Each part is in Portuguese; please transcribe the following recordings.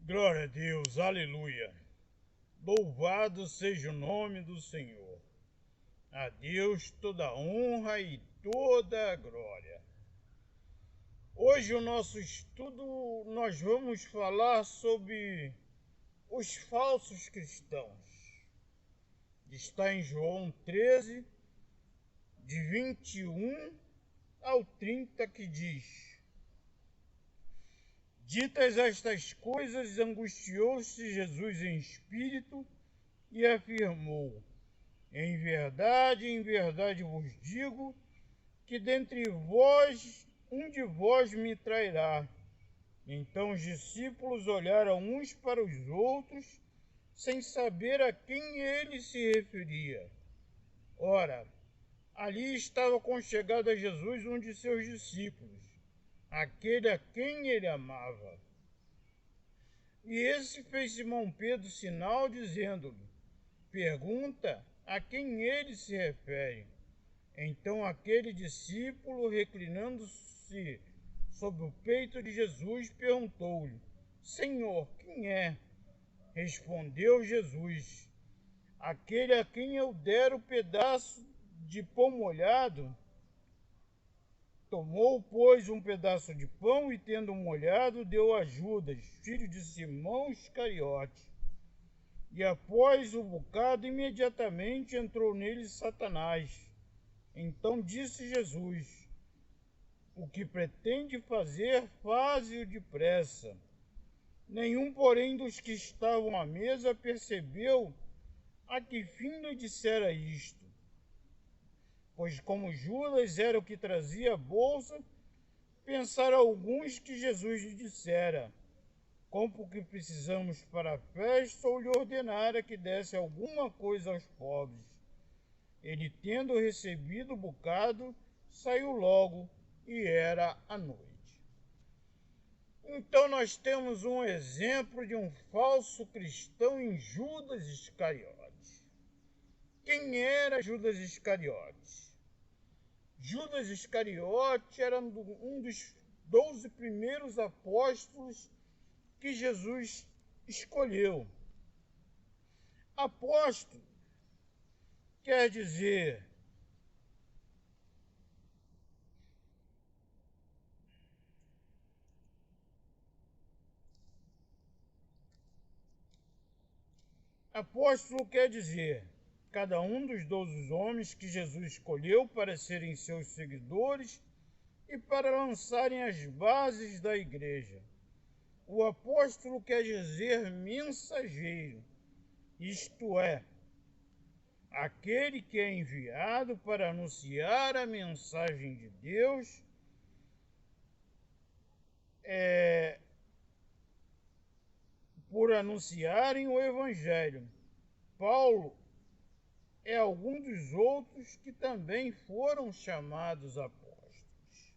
Glória a Deus, aleluia. Louvado seja o nome do Senhor. A Deus toda a honra e toda a glória. Hoje o nosso estudo nós vamos falar sobre os falsos cristãos. Está em João 13, de 21 ao 30, que diz: Ditas estas coisas, angustiou-se Jesus em espírito e afirmou: em verdade vos digo, que dentre vós um de vós me trairá. Então os discípulos olharam uns para os outros, sem saber a quem ele se referia. Ora, ali estava conchegado a Jesus um de seus discípulos, aquele a quem ele amava. E esse fez Simão Pedro sinal, dizendo-lhe: pergunta a quem ele se refere. Então aquele discípulo, reclinando-se sobre o peito de Jesus, perguntou-lhe: Senhor, quem é? Respondeu Jesus: aquele a quem eu der o pedaço de pão molhado. Tomou, pois, um pedaço de pão e, tendo molhado, deu a Judas, filho de Simão Iscariote. E após o bocado, imediatamente entrou nele Satanás. Então disse Jesus: o que pretende fazer, faze-o depressa. Nenhum, porém, dos que estavam à mesa percebeu a que fim lhe dissera isto. Pois como Judas era o que trazia a bolsa, pensaram alguns que Jesus lhe dissera: compra o que precisamos para a festa, ou lhe ordenara que desse alguma coisa aos pobres. Ele, tendo recebido o bocado, saiu logo, e era a noite. Então nós temos um exemplo de um falso cristão em Judas Iscariote. Quem era Judas Iscariote? Judas Iscariote era um dos 12 primeiros apóstolos que Jesus escolheu. Apóstolo quer dizer cada um dos 12 homens que Jesus escolheu para serem seus seguidores e para lançarem as bases da igreja. O apóstolo quer dizer mensageiro, isto é, aquele que é enviado para anunciar a mensagem de Deus, por anunciarem o Evangelho. Paulo é algum dos outros que também foram chamados apóstolos.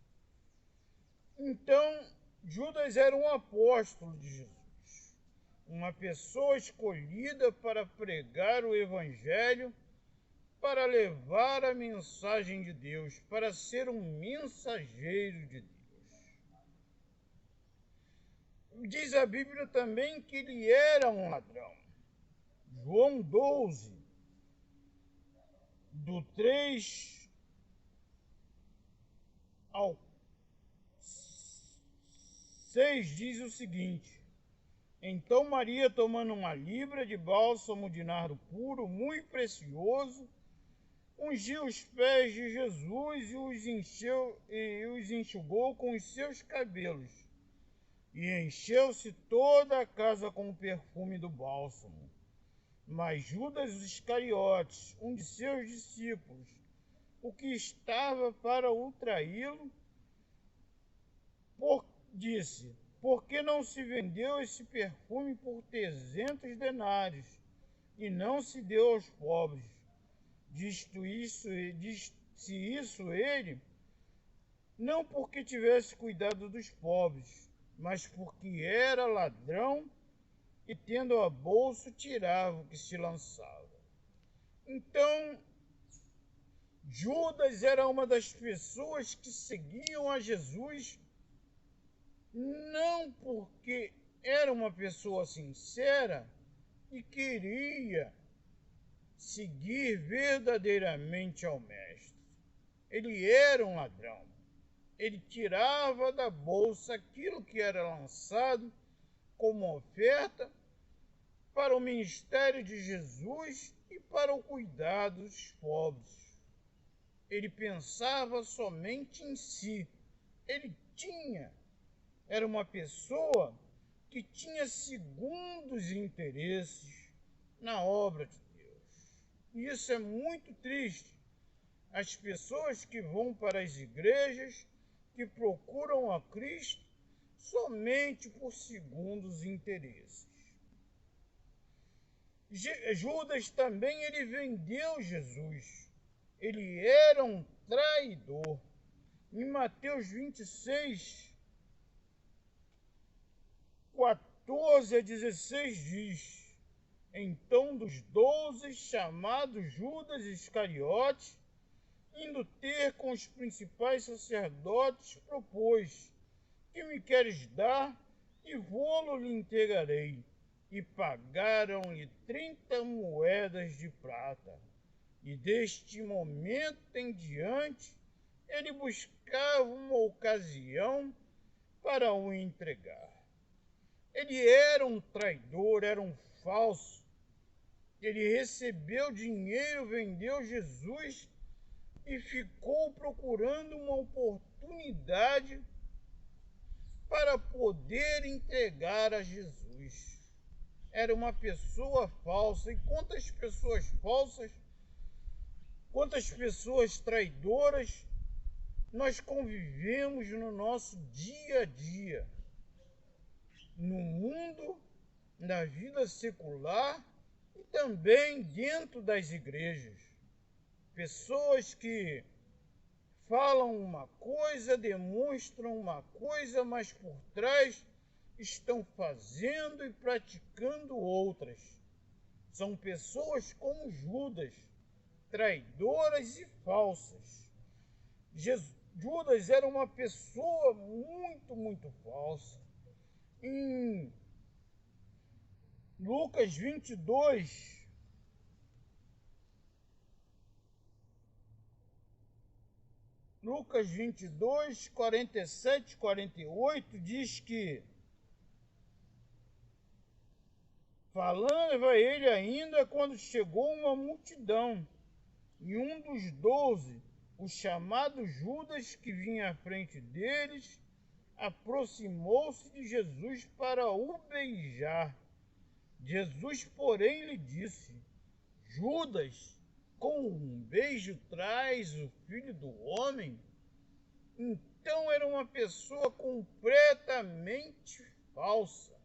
Então, Judas era um apóstolo de Jesus, uma pessoa escolhida para pregar o Evangelho, para levar a mensagem de Deus, para ser um mensageiro de Deus. Diz a Bíblia também que ele era um ladrão. João 12, do 3 ao 6, diz o seguinte: então Maria, tomando uma libra de bálsamo de nardo puro, muito precioso, ungiu os pés de Jesus e os enxugou com os seus cabelos, e encheu-se toda a casa com o perfume do bálsamo. Mas Judas Iscariotes, um de seus discípulos, o que estava para o traí-lo, disse: por que não se vendeu esse perfume por 300 denários e não se deu aos pobres? Disse isso ele, não porque tivesse cuidado dos pobres, mas porque era ladrão e, tendo a bolsa, tirava o que se lançava. Então, Judas era uma das pessoas que seguiam a Jesus, não porque era uma pessoa sincera e queria seguir verdadeiramente ao Mestre. Ele era um ladrão. Ele tirava da bolsa aquilo que era lançado como oferta para o ministério de Jesus e para o cuidado dos pobres. Ele pensava somente em si. Era uma pessoa que tinha segundos interesses na obra de Deus. E isso é muito triste. As pessoas que vão para as igrejas, que procuram a Cristo somente por segundos interesses. Judas também, ele vendeu Jesus. Ele era um traidor. Em Mateus 26, 14 a 16 diz: então dos 12, chamado Judas Iscariote, indo ter com os principais sacerdotes, propôs: que me queres dar, e vô-lo lhe entregarei. E pagaram-lhe 30 moedas de prata. E deste momento em diante, ele buscava uma ocasião para o entregar. Ele era um traidor, era um falso. Ele recebeu dinheiro, vendeu Jesus e ficou procurando uma oportunidade para poder entregar a Jesus. Era uma pessoa falsa. E quantas pessoas falsas, quantas pessoas traidoras nós convivemos no nosso dia a dia, no mundo, na vida secular e também dentro das igrejas. Pessoas que falam uma coisa, demonstram uma coisa, mas por trás estão fazendo e praticando outras. São pessoas como Judas, traidoras e falsas. Judas era uma pessoa muito falsa. Em Lucas 22, Lucas 22, 47 e 48 diz que, falava ele ainda quando chegou uma multidão, e um dos 12, o chamado Judas, que vinha à frente deles, aproximou-se de Jesus para o beijar. Jesus, porém, lhe disse: Judas, com um beijo traz o Filho do Homem? Então era uma pessoa completamente falsa.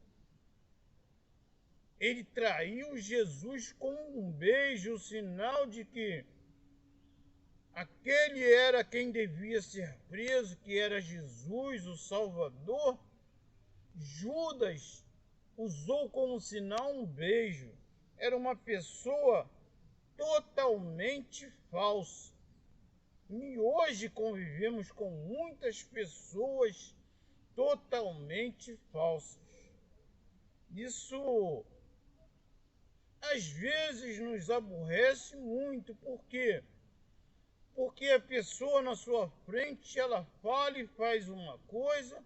Ele traiu Jesus com um beijo, o sinal de que aquele era quem devia ser preso, que era Jesus, o Salvador. Judas usou como sinal um beijo. Era uma pessoa totalmente falsa. E hoje convivemos com muitas pessoas totalmente falsas. Isso às vezes nos aborrece muito. Por quê? Porque a pessoa na sua frente, ela fala e faz uma coisa,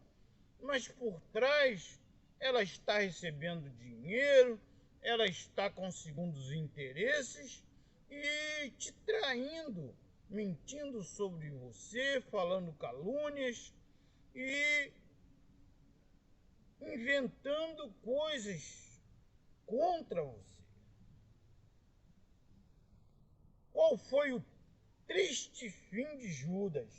mas por trás ela está recebendo dinheiro, ela está com segundos interesses e te traindo, mentindo sobre você, falando calúnias e inventando coisas contra você. Qual foi o triste fim de Judas?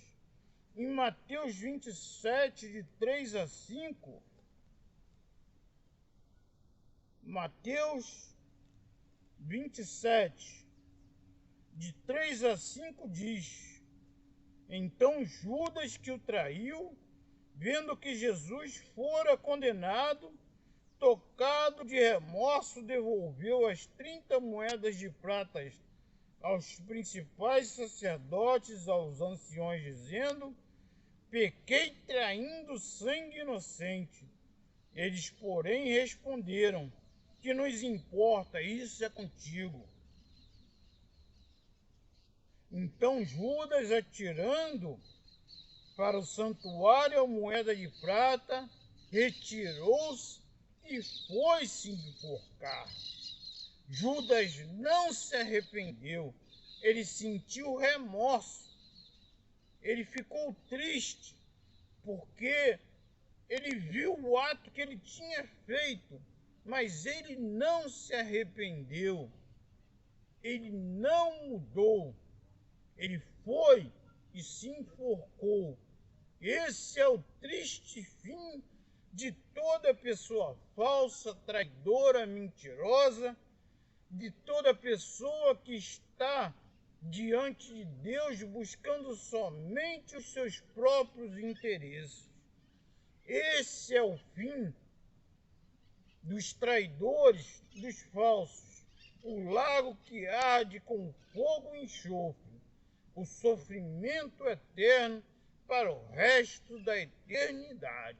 Em Mateus 27, de 3 a 5, Mateus 27, de 3 a 5 diz: então Judas, que o traiu, vendo que Jesus fora condenado, tocado de remorso, devolveu as 30 moedas de prata aos principais sacerdotes, aos anciões, dizendo: pequei traindo sangue inocente. Eles, porém, responderam: que nos importa, isso é contigo. Então Judas, atirando para o santuário a moeda de prata, retirou-se e foi-se enforcar. Judas não se arrependeu, ele sentiu remorso, ele ficou triste, porque ele viu o ato que ele tinha feito, mas ele não se arrependeu, ele não mudou, ele foi e se enforcou. Esse é o triste fim de toda pessoa falsa, traidora, mentirosa, de toda pessoa que está diante de Deus buscando somente os seus próprios interesses. Esse é o fim dos traidores, dos falsos, o lago que arde com fogo e enxofre, o sofrimento eterno para o resto da eternidade.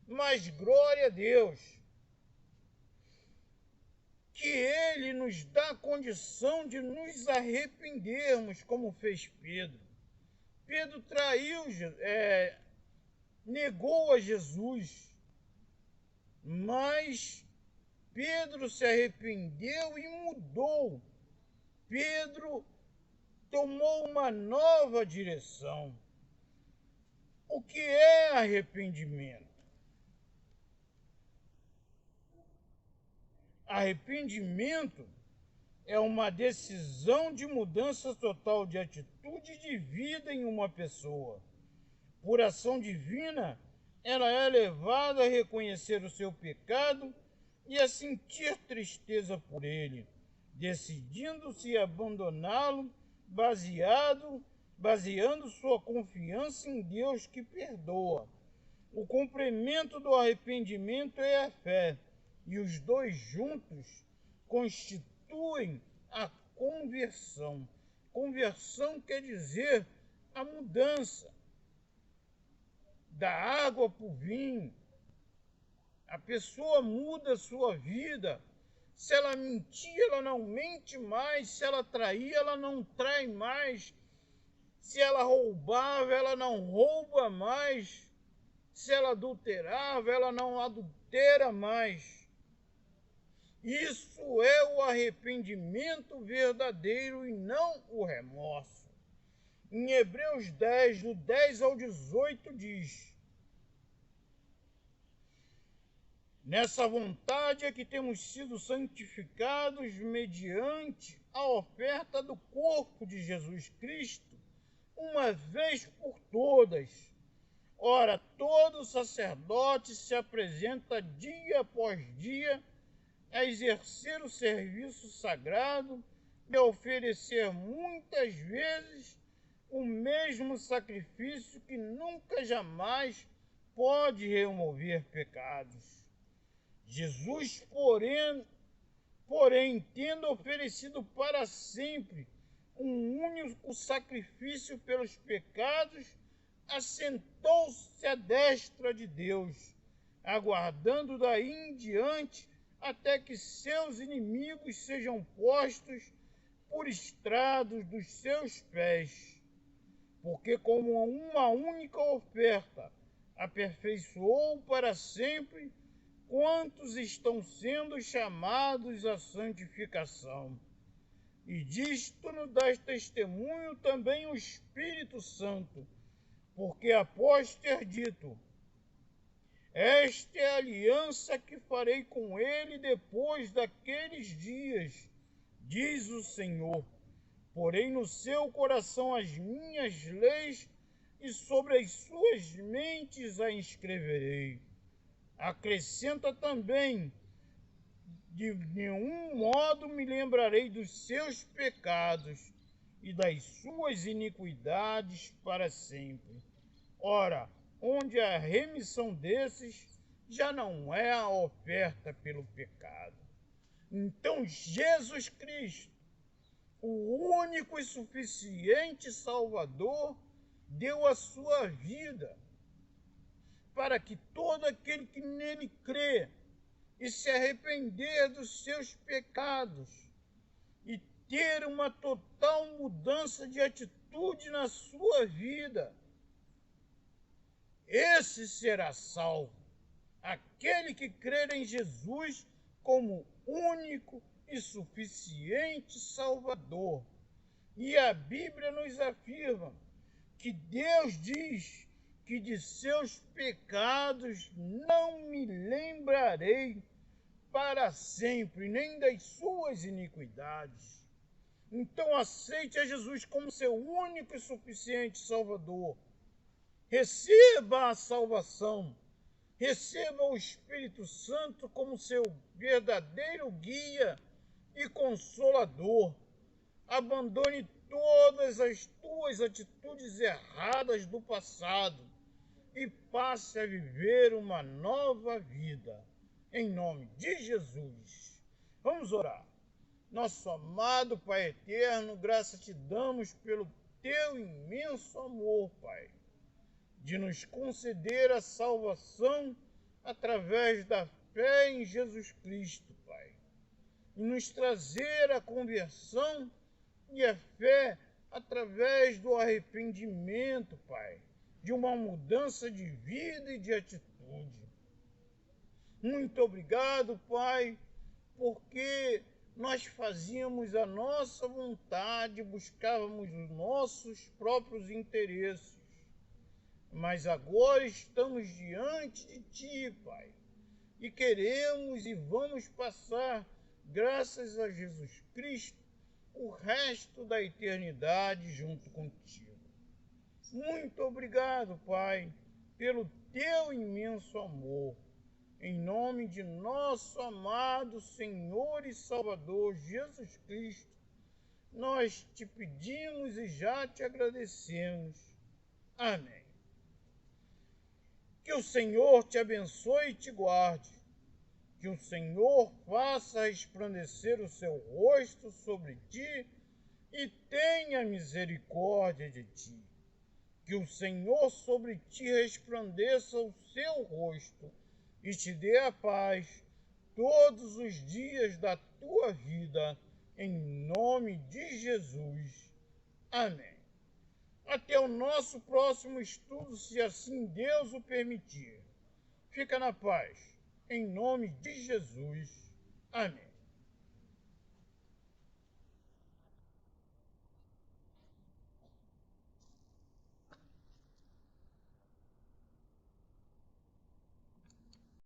Mas glória a Deus, que Ele nos dá a condição de nos arrependermos, como fez Pedro. Pedro traiu, negou a Jesus, mas Pedro se arrependeu e mudou. Pedro tomou uma nova direção. O que é arrependimento? Arrependimento é uma decisão de mudança total de atitude de vida em uma pessoa. Por ação divina, ela é levada a reconhecer o seu pecado e a sentir tristeza por ele, decidindo-se abandoná-lo, baseando sua confiança em Deus que perdoa. O complemento do arrependimento é a fé, e os dois juntos constituem a conversão. Conversão quer dizer a mudança da água para o vinho. A pessoa muda a sua vida. Se ela mentir, ela não mente mais. Se ela trair, ela não trai mais. Se ela roubava, ela não rouba mais. Se ela adulterava, ela não adultera mais. Isso é o arrependimento verdadeiro e não o remorso. Em Hebreus 10, do 10 ao 18, diz: nessa vontade é que temos sido santificados mediante a oferta do corpo de Jesus Cristo, uma vez por todas. Ora, todo sacerdote se apresenta dia após dia a exercer o serviço sagrado e a oferecer muitas vezes o mesmo sacrifício que nunca jamais pode remover pecados. Jesus, porém, tendo oferecido para sempre um único sacrifício pelos pecados, assentou-se à destra de Deus, aguardando daí em diante até que seus inimigos sejam postos por estrados dos seus pés. Porque como uma única oferta aperfeiçoou para sempre quantos estão sendo chamados à santificação. E disto nos dá testemunho também o Espírito Santo, porque após ter dito: esta é a aliança que farei com ele depois daqueles dias, diz o Senhor. Porém no seu coração as minhas leis e sobre as suas mentes a inscreverei. Acrescenta também: de nenhum modo me lembrarei dos seus pecados e das suas iniquidades para sempre. Ora, onde a remissão desses já não é a oferta pelo pecado. Então Jesus Cristo, o único e suficiente Salvador, deu a sua vida para que todo aquele que nele crê e se arrepender dos seus pecados e ter uma total mudança de atitude na sua vida, esse será salvo. Aquele que crer em Jesus como único e suficiente Salvador. E a Bíblia nos afirma que Deus diz que de seus pecados não me lembrarei para sempre, nem das suas iniquidades. Então aceite a Jesus como seu único e suficiente Salvador. Receba a salvação. Receba o Espírito Santo como seu verdadeiro guia e consolador. Abandone todas as tuas atitudes erradas do passado e passe a viver uma nova vida. Em nome de Jesus. Vamos orar. Nosso amado Pai eterno, graças te damos pelo teu imenso amor, Pai, de nos conceder a salvação através da fé em Jesus Cristo, Pai, e nos trazer a conversão e a fé através do arrependimento, Pai, de uma mudança de vida e de atitude. Muito obrigado, Pai, porque nós fazíamos a nossa vontade, buscávamos os nossos próprios interesses. Mas agora estamos diante de Ti, Pai, e queremos e vamos passar, graças a Jesus Cristo, o resto da eternidade junto contigo. Muito obrigado, Pai, pelo Teu imenso amor. Em nome de nosso amado Senhor e Salvador Jesus Cristo, nós te pedimos e já te agradecemos. Amém. Que o Senhor te abençoe e te guarde. Que o Senhor faça resplandecer o seu rosto sobre ti e tenha misericórdia de ti. Que o Senhor sobre ti resplandeça o seu rosto e te dê a paz todos os dias da tua vida, em nome de Jesus. Amém. Até o nosso próximo estudo, se assim Deus o permitir. Fica na paz, em nome de Jesus. Amém.